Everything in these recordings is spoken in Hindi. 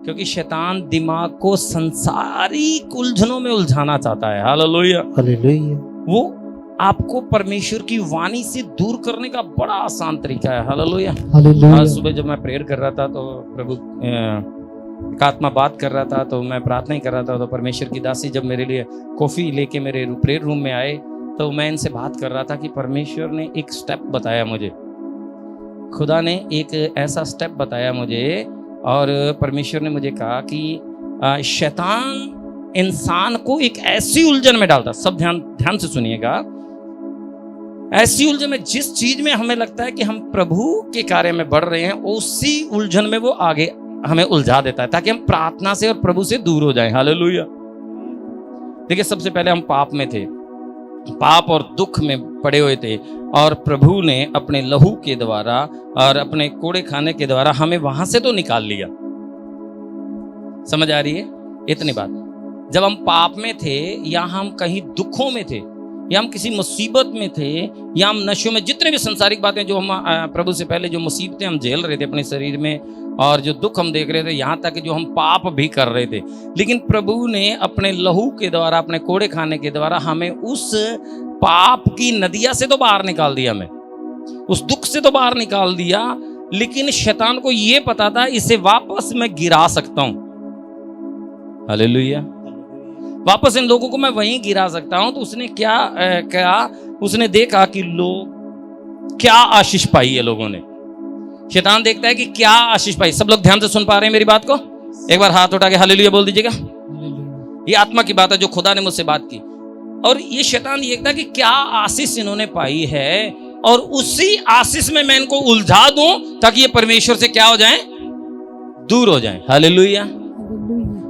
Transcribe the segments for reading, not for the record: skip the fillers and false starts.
क्योंकि शैतान दिमाग को संसारिक उलझनों में उलझाना चाहता है। Hallelujah hallelujah. वो आपको परमेश्वर की वाणी से दूर करने का बड़ा आसान तरीका है। हालेलुया। हालेलुया। आज सुबह जब मैं प्रेयर कर रहा था तो प्रभु का आत्मा बात कर रहा था, तो मैं प्रार्थना ही कर रहा था, तो परमेश्वर की दासी जब मेरे लिए कॉफी लेके मेरे प्रेयर रूम में आए तो मैं इनसे बात कर रहा था कि परमेश्वर ने एक स्टेप बताया मुझे, खुदा ने एक ऐसा स्टेप बताया मुझे, और परमेश्वर ने मुझे कहा कि शैतान इंसान को एक ऐसी उलझन में डालता, सब ध्यान से सुनिएगा, ऐसी उलझन में जिस चीज में हमें लगता है कि हम प्रभु के कार्य में बढ़ रहे हैं, उसी उलझन में वो आगे हमें उलझा देता है ताकि हम प्रार्थना से और प्रभु से दूर हो जाएं। हालेलुया। देखिए, सबसे पहले हम पाप में थे, पाप और दुख में पड़े हुए थे, और प्रभु ने अपने लहू के द्वारा और अपने कोड़े खाने के द्वारा हमें वहां से तो निकाल लिया। समझ आ रही है इतनी बात? जब हम पाप में थे, या हम कहीं दुखों में थे, या हम किसी मुसीबत में थे, या हम नशों में, जितने भी संसारिक बातें जो हम प्रभु से पहले जो मुसीबतें हम झेल रहे थे अपने शरीर में, और जो दुख हम देख रहे थे, यहाँ तक जो हम पाप भी कर रहे थे, लेकिन प्रभु ने अपने लहू के द्वारा, अपने कोड़े खाने के द्वारा हमें उस पाप की नदिया से तो बाहर निकाल दिया, हमें उस दुख से तो बाहर निकाल दिया। लेकिन शैतान को यह पता था इसे वापस मैं गिरा सकता हूं। हालेलुया। वापस इन लोगों को मैं वहीं गिरा सकता हूं। तो उसने क्या कहा? उसने देखा कि लोग क्या आशीष पाई है लोगों ने। शैतान देखता है कि क्या आशीष पाई। सब लोग ध्यान से सुन पा रहे हैं मेरी बात को? एक बार हाथ उठा के हालेलुया बोल दीजिएगा। ये आत्मा की बात है जो खुदा ने मुझसे बात की। और ये शैतान देखता है कि क्या आशीष इन्होंने पाई है, और उसी आशीष में मैं इनको उलझा दूं ताकि ये परमेश्वर से क्या हो जाएं? दूर हो जाएं। हालेलुया।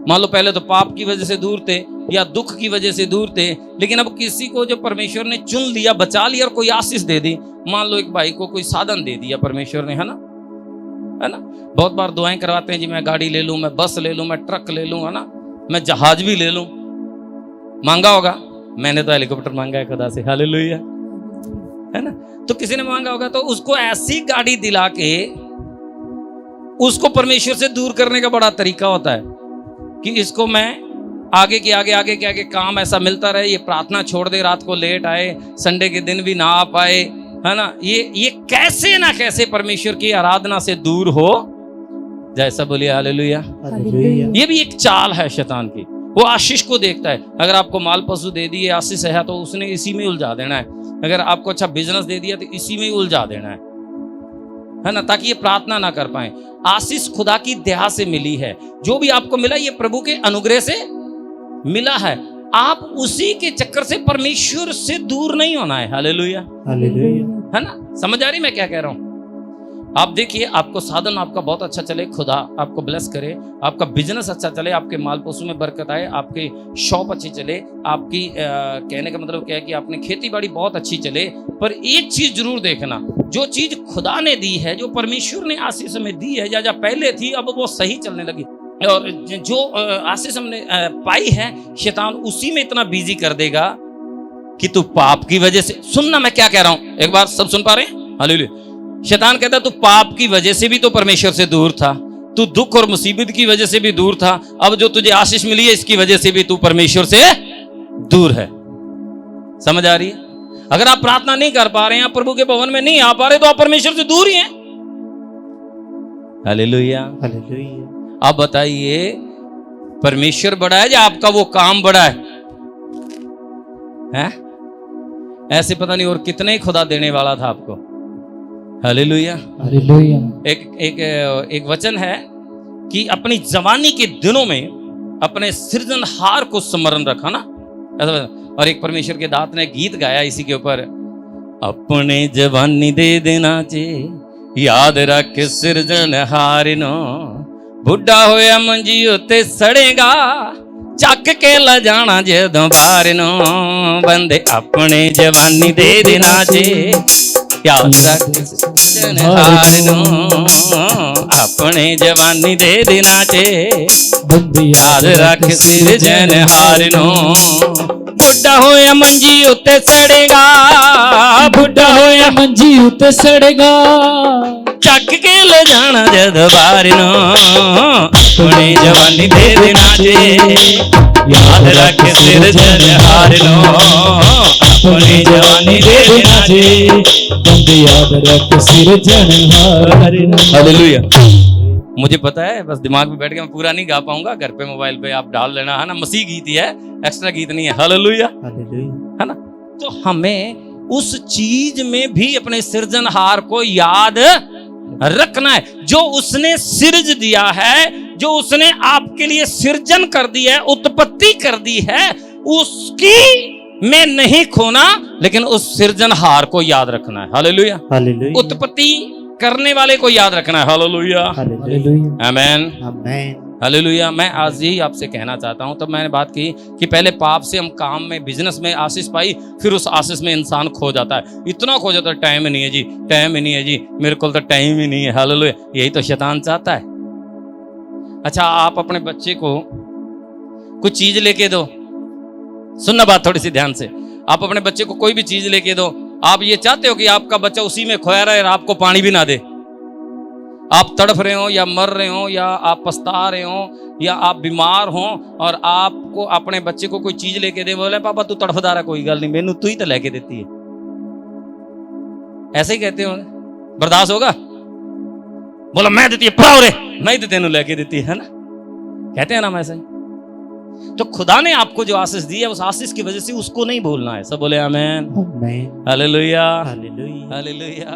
मान लो पहले तो पाप की वजह से दूर थे, या दुख की वजह से दूर थे, लेकिन अब किसी को जो परमेश्वर ने चुन लिया, बचा लिया, और कोई आशीष दे दी। मान लो एक भाई को कोई साधन दे दिया परमेश्वर ने, है ना? बहुत बार दुआएं करवाते हैं जी, मैं गाड़ी ले लूं, मैं बस ले लूं, मैं ट्रक ले लूं, है ना, मैं जहाज भी ले लूं। मांगा होगा, मैंने तो हेलीकॉप्टर मांगा है खुदा से। हालेलुया, है ना? तो किसी ने मांगा होगा, तो उसको ऐसी गाड़ी दिला के उसको परमेश्वर से दूर करने का बड़ा तरीका होता है कि इसको मैं आगे के आगे काम ऐसा मिलता रहे, ये प्रार्थना छोड़ दे, रात को लेट आए, संडे के दिन भी ना आ पाए, है ना, ये कैसे ना कैसे परमेश्वर की आराधना से दूर हो जाए। सब बोलिए हालेलुया। ये भी एक चाल है शैतान की। वो आशीष को देखता है। अगर आपको माल पशु दे दिए, आशीष है, तो उसने इसी में उलझा देना है। अगर आपको अच्छा बिजनेस दे दिया तो इसी में ही उलझा देना है ना, ताकि ये प्रार्थना ना कर पाए। आशीष खुदा की दया से मिली है। जो भी आपको मिला ये प्रभु के अनुग्रह से मिला है। आप उसी के चक्कर से परमेश्वर से दूर नहीं होना है। हालेलुया, है ना? समझ आ रही मैं क्या कह रहा हूं? आप देखिए, आपको साधन आपका बहुत अच्छा चले, खुदा आपको ब्लेस करे, आपका बिजनेस अच्छा चले, आपके माल पशु में बरकत आए, आपकी शॉप अच्छी चले, आपकी कहने का मतलब क्या है कि आपने खेती बाड़ी बहुत अच्छी चले। पर एक चीज जरूर देखना, जो चीज खुदा ने दी है, जो परमेश्वर ने आशीष में दी है, या पहले थी अब वो सही चलने लगी, और जो आशीष हमने पाई है, शैतान उसी में इतना बिजी कर देगा कि तू पाप की वजह से, सुनना मैं क्या कह रहा हूं, एक बार सब सुन पा रहे हैं? हालेलुया। शैतान कहता तू पाप की वजह से भी तो परमेश्वर से दूर था, तू दुख और मुसीबत की वजह से भी दूर था, अब जो तुझे आशीष मिली है इसकी वजह से भी तू परमेश्वर से दूर है। समझ आ रही है? अगर आप प्रार्थना नहीं कर पा रहे हैं, आप प्रभु के भवन में नहीं आ पा रहे, तो आप परमेश्वर से दूर ही हैं। Hallelujah, hallelujah. आप बताइए, परमेश्वर बड़ा है या आपका वो काम बड़ा है? ऐसे पता नहीं और कितने ही खुदा देने वाला था आपको। Hallelujah, hallelujah. एक वचन है कि अपनी जवानी के दिनों में अपने सृजनहार को स्मरण रखा ना। और एक परमेश्वर के दात ने गीत गाया इसी के ऊपर, अपने जवानी दे देना चे याद रख सृजनहार नो, बुढ़ा होया मंजी उत्ते सड़ेगा चक के ला जाना जदों बाहर नो, बंदे अपने जवानी दे देना चे याद रख सृजनहार नो, अपने जवानी दे देना चे याद रख सृजनहार नो। मंजी उत्ते सड़ेगा, बुढ़ा होया मंजी उत्ते सड़ेगा, ਚੱਕ ਕੇ ਲੈ ਜਾਣਾ ਜਦ ਬਾਰ ਨੂੰ, ਆਪਣੀ ਜਵਾਨੀ ਦੇ ਦੇਣਾ ਜੇ, याद रख सिरजनहार नो, अपनी जवानी दे देना जे, बंदे याद रख सिरजनहार नो। हालेलुया। मुझे पता है, बस दिमाग में बैठ के मैं पूरा नहीं गा पाऊंगा, घर पे मोबाइल पे आप डाल लेना, है ना। मसीह गीत ही है, एक्स्ट्रा गीत नहीं है। हालेलुया, है ना। तो हमें उस चीज में भी अपने सृजनहार को याद रखना है, जो उसने सृज दिया है, जो उसने आपके लिए सृजन कर दी है, उत्पत्ति कर दी है, उसकी में नहीं खोना, लेकिन उस सृजनहार को याद रखना है। Hallelujah, hallelujah. उत्पत्ति करने वाले को याद रखना है। हालेलुया, हालेलुया, आमीन, आमीन, हालेलुया। मैं आज यही आपसे कहना चाहता हूं। तब मैंने बात की कि पहले पाप से हम काम में, बिजनेस में आशीष पाई, फिर उस आशीष में इंसान खो जाता है, इतना खो जाता है, टाइम ही नहीं है जी, टाइम ही नहीं है जी, मेरे को तो टाइम ही नहीं है। हालेलुया, यही तो शैतान चाहता है। अच्छा, आप अपने बच्चे को कुछ चीज लेके दो, सुनना बात थोड़ी सी ध्यान से। आप अपने बच्चे को कोई भी चीज लेके दो, आप ये चाहते हो कि आपका बच्चा उसी में खोया रहे और आपको पानी भी ना दे। आप तड़फ रहे हो या मर रहे हो या आप पछता रहे हो या आप बीमार हो और आपको अपने बच्चे को कोई चीज लेके दे, बोले पापा तू तड़फदा रहा, कोई गल नहीं, मैनू तू ही तो लेके देती है। ऐसे ही कहते हो, बर्दाश्त होगा? बोला मैं देती है, पढ़ाओ रे, नहीं तो तेनू लेके देती है ना, कहते हैं ना हम ऐसे। तो खुदा ने आपको जो आशीष दी है, उस आशीष की वजह से उसको नहीं भूलना है। सब बोले आमीन, आमीन, हालेलुया, हालेलुया, हालेलुया।